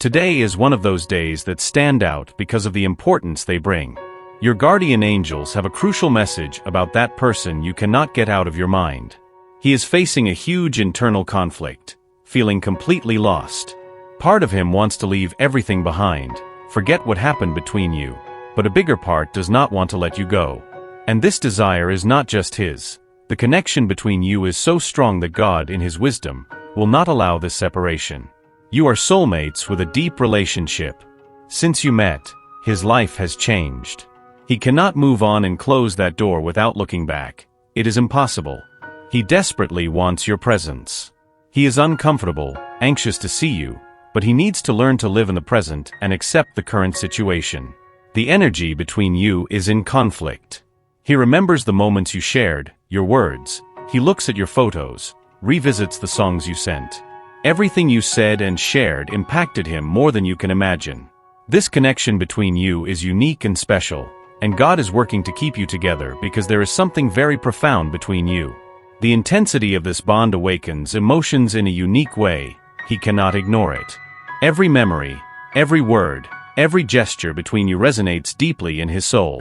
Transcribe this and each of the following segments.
Today is one of those days that stand out because of the importance they bring. Your guardian angels have a crucial message about that person you cannot get out of your mind. He is facing a huge internal conflict, feeling completely lost. Part of him wants to leave everything behind, forget what happened between you, but a bigger part does not want to let you go. And this desire is not just his. The connection between you is so strong that God, in his wisdom, will not allow this separation. You are soulmates with a deep relationship. Since you met, his life has changed. He cannot move on and close that door without looking back. It is impossible. He desperately wants your presence. He is uncomfortable, anxious to see you, but he needs to learn to live in the present and accept the current situation. The energy between you is in conflict. He remembers the moments you shared, your words. He looks at your photos, revisits the songs you sent. Everything you said and shared impacted him more than you can imagine. This connection between you is unique and special, and God is working to keep you together because there is something very profound between you. The intensity of this bond awakens emotions in a unique way. He cannot ignore it. Every memory, every word, every gesture between you resonates deeply in his soul.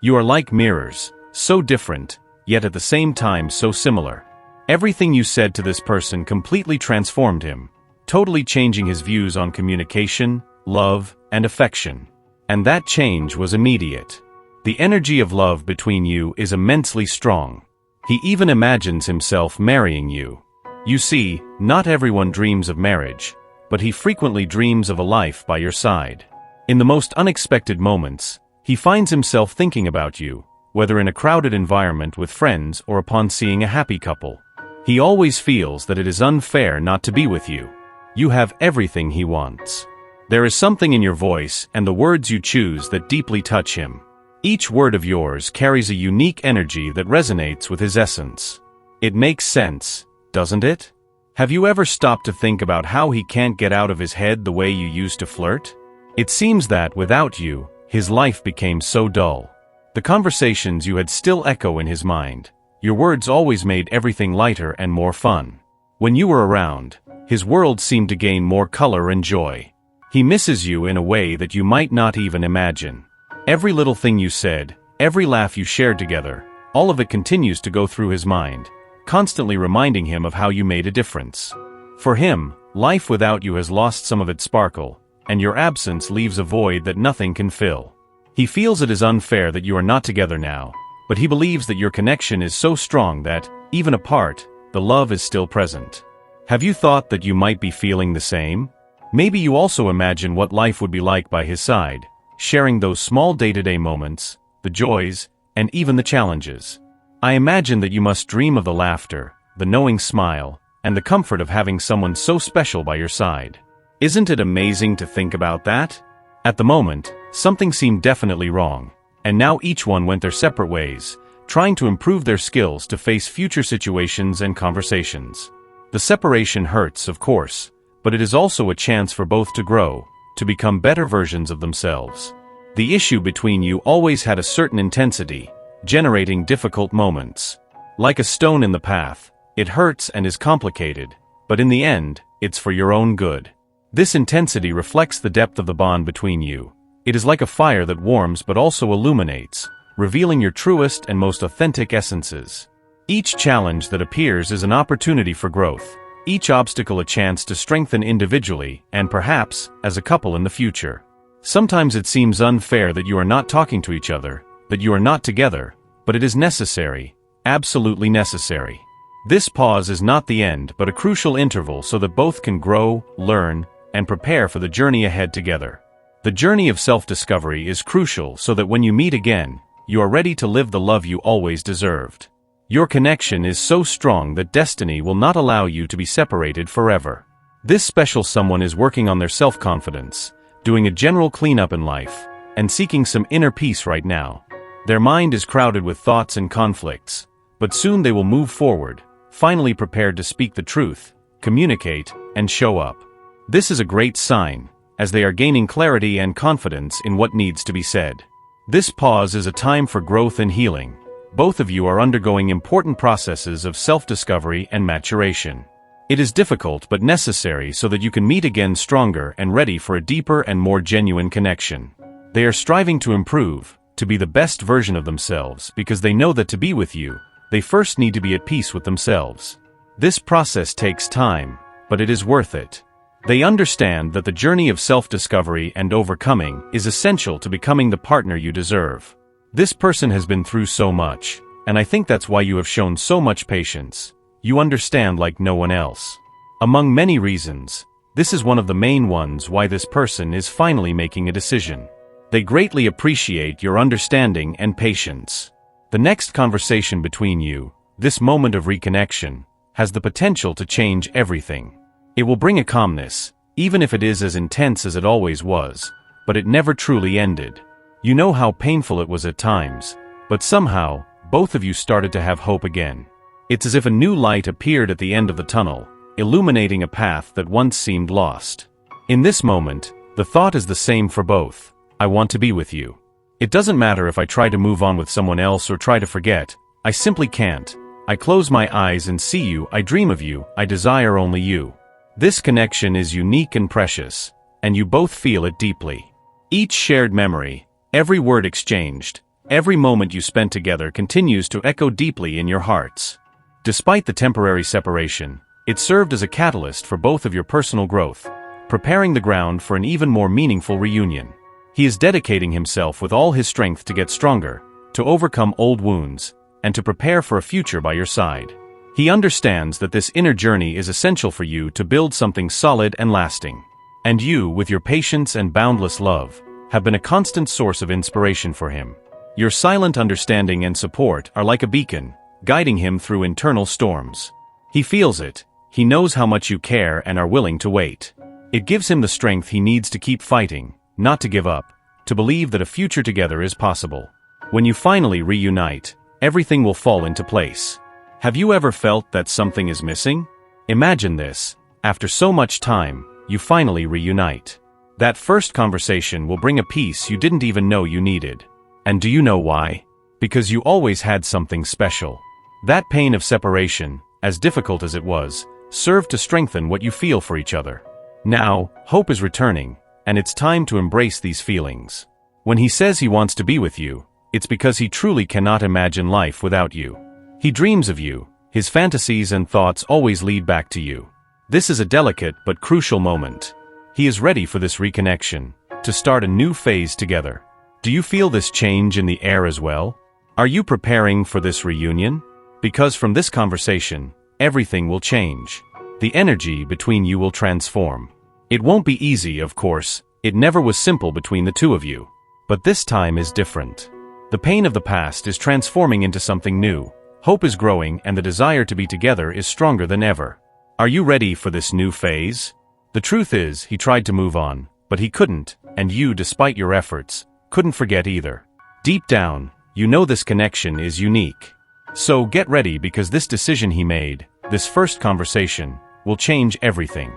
You are like mirrors, so different, yet at the same time so similar. Everything you said to this person completely transformed him, totally changing his views on communication, love, and affection. And that change was immediate. The energy of love between you is immensely strong. He even imagines himself marrying you. You see, not everyone dreams of marriage, but he frequently dreams of a life by your side. In the most unexpected moments, he finds himself thinking about you, whether in a crowded environment with friends or upon seeing a happy couple. He always feels that it is unfair not to be with you. You have everything he wants. There is something in your voice and the words you choose that deeply touch him. Each word of yours carries a unique energy that resonates with his essence. It makes sense, doesn't it? Have you ever stopped to think about how he can't get out of his head the way you used to flirt? It seems that, without you, his life became so dull. The conversations you had still echo in his mind. Your words always made everything lighter and more fun. When you were around, his world seemed to gain more color and joy. He misses you in a way that you might not even imagine. Every little thing you said, every laugh you shared together, all of it continues to go through his mind, constantly reminding him of how you made a difference. For him, life without you has lost some of its sparkle, and your absence leaves a void that nothing can fill. He feels it is unfair that you are not together now, but he believes that your connection is so strong that, even apart, the love is still present. Have you thought that you might be feeling the same? Maybe you also imagine what life would be like by his side, sharing those small day-to-day moments, the joys, and even the challenges. I imagine that you must dream of the laughter, the knowing smile, and the comfort of having someone so special by your side. Isn't it amazing to think about that? At the moment, something seemed definitely wrong. And now each one went their separate ways, trying to improve their skills to face future situations and conversations. The separation hurts, of course, but it is also a chance for both to grow, to become better versions of themselves. The issue between you always had a certain intensity, generating difficult moments. Like a stone in the path, it hurts and is complicated, but in the end, it's for your own good. This intensity reflects the depth of the bond between you. It is like a fire that warms but also illuminates, revealing your truest and most authentic essences. Each challenge that appears is an opportunity for growth, each obstacle a chance to strengthen individually and perhaps, as a couple in the future. Sometimes it seems unfair that you are not talking to each other, that you are not together, but it is necessary, absolutely necessary. This pause is not the end but a crucial interval so that both can grow, learn, and prepare for the journey ahead together. The journey of self-discovery is crucial so that when you meet again, you are ready to live the love you always deserved. Your connection is so strong that destiny will not allow you to be separated forever. This special someone is working on their self-confidence, doing a general cleanup in life, and seeking some inner peace right now. Their mind is crowded with thoughts and conflicts, but soon they will move forward, finally prepared to speak the truth, communicate, and show up. This is a great sign, as they are gaining clarity and confidence in what needs to be said. This pause is a time for growth and healing. Both of you are undergoing important processes of self-discovery and maturation. It is difficult but necessary so that you can meet again stronger and ready for a deeper and more genuine connection. They are striving to improve, to be the best version of themselves because they know that to be with you, they first need to be at peace with themselves. This process takes time, but it is worth it. They understand that the journey of self-discovery and overcoming is essential to becoming the partner you deserve. This person has been through so much, and I think that's why you have shown so much patience. You understand like no one else. Among many reasons, this is one of the main ones why this person is finally making a decision. They greatly appreciate your understanding and patience. The next conversation between you, this moment of reconnection, has the potential to change everything. It will bring a calmness, even if it is as intense as it always was, but it never truly ended. You know how painful it was at times, but somehow, both of you started to have hope again. It's as if a new light appeared at the end of the tunnel, illuminating a path that once seemed lost. In this moment, the thought is the same for both. I want to be with you. It doesn't matter if I try to move on with someone else or try to forget, I simply can't. I close my eyes and see you, I dream of you, I desire only you. This connection is unique and precious, and you both feel it deeply. Each shared memory, every word exchanged, every moment you spent together continues to echo deeply in your hearts. Despite the temporary separation, it served as a catalyst for both of your personal growth, preparing the ground for an even more meaningful reunion. He is dedicating himself with all his strength to get stronger, to overcome old wounds, and to prepare for a future by your side. He understands that this inner journey is essential for you to build something solid and lasting. And you, with your patience and boundless love, have been a constant source of inspiration for him. Your silent understanding and support are like a beacon, guiding him through internal storms. He feels it, he knows how much you care and are willing to wait. It gives him the strength he needs to keep fighting, not to give up, to believe that a future together is possible. When you finally reunite, everything will fall into place. Have you ever felt that something is missing? Imagine this, after so much time, you finally reunite. That first conversation will bring a peace you didn't even know you needed. And do you know why? Because you always had something special. That pain of separation, as difficult as it was, served to strengthen what you feel for each other. Now, hope is returning, and it's time to embrace these feelings. When he says he wants to be with you, it's because he truly cannot imagine life without you. He dreams of you, his fantasies and thoughts always lead back to you. This is a delicate but crucial moment. He is ready for this reconnection, to start a new phase together. Do you feel this change in the air as well? Are you preparing for this reunion? Because from this conversation, everything will change. The energy between you will transform. It won't be easy, of course, it never was simple between the two of you. But this time is different. The pain of the past is transforming into something new, hope is growing and the desire to be together is stronger than ever. Are you ready for this new phase? The truth is, he tried to move on, but he couldn't, and you, despite your efforts, couldn't forget either. Deep down, you know this connection is unique. So get ready because this decision he made, this first conversation, will change everything.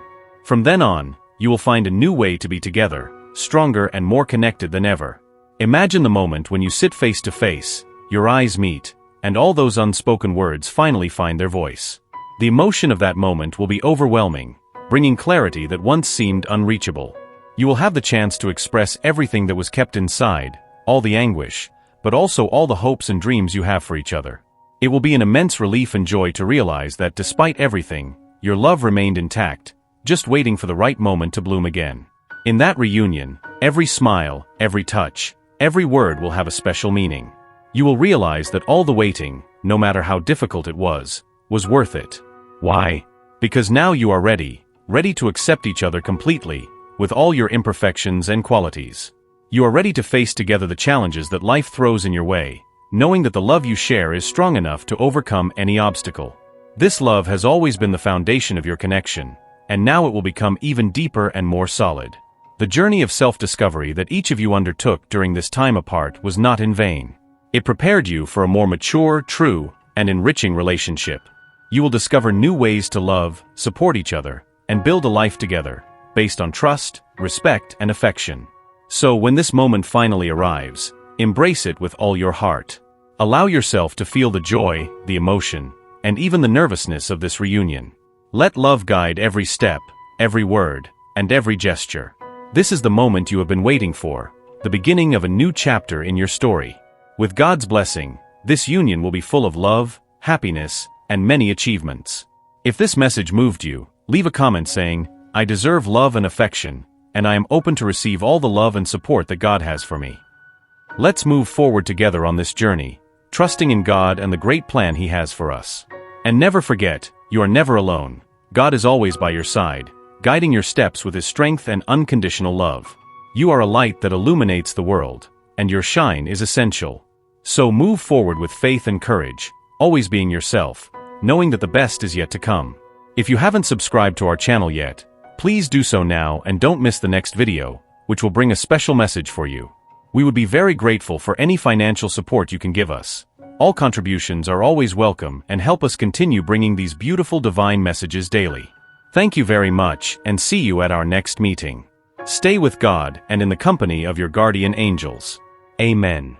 From then on, you will find a new way to be together, stronger and more connected than ever. Imagine the moment when you sit face to face, your eyes meet, and all those unspoken words finally find their voice. The emotion of that moment will be overwhelming, bringing clarity that once seemed unreachable. You will have the chance to express everything that was kept inside, all the anguish, but also all the hopes and dreams you have for each other. It will be an immense relief and joy to realize that despite everything, your love remained intact, just waiting for the right moment to bloom again. In that reunion, every smile, every touch, every word will have a special meaning. You will realize that all the waiting, no matter how difficult it was worth it. Why? Because now you are ready to accept each other completely, with all your imperfections and qualities. You are ready to face together the challenges that life throws in your way, knowing that the love you share is strong enough to overcome any obstacle. This love has always been the foundation of your connection, and now it will become even deeper and more solid. The journey of self-discovery that each of you undertook during this time apart was not in vain. It prepared you for a more mature, true, and enriching relationship. You will discover new ways to love, support each other, and build a life together, based on trust, respect, and affection. So when this moment finally arrives, embrace it with all your heart. Allow yourself to feel the joy, the emotion, and even the nervousness of this reunion. Let love guide every step, every word, and every gesture. This is the moment you have been waiting for, the beginning of a new chapter in your story. With God's blessing, this union will be full of love, happiness, and many achievements. If this message moved you, leave a comment saying, "I deserve love and affection, and I am open to receive all the love and support that God has for me." Let's move forward together on this journey, trusting in God and the great plan He has for us. And never forget, you are never alone. God is always by your side, guiding your steps with His strength and unconditional love. You are a light that illuminates the world, and your shine is essential. So move forward with faith and courage, always being yourself, knowing that the best is yet to come. If you haven't subscribed to our channel yet, please do so now and don't miss the next video, which will bring a special message for you. We would be very grateful for any financial support you can give us. All contributions are always welcome and help us continue bringing these beautiful divine messages daily. Thank you very much and see you at our next meeting. Stay with God and in the company of your guardian angels. Amen.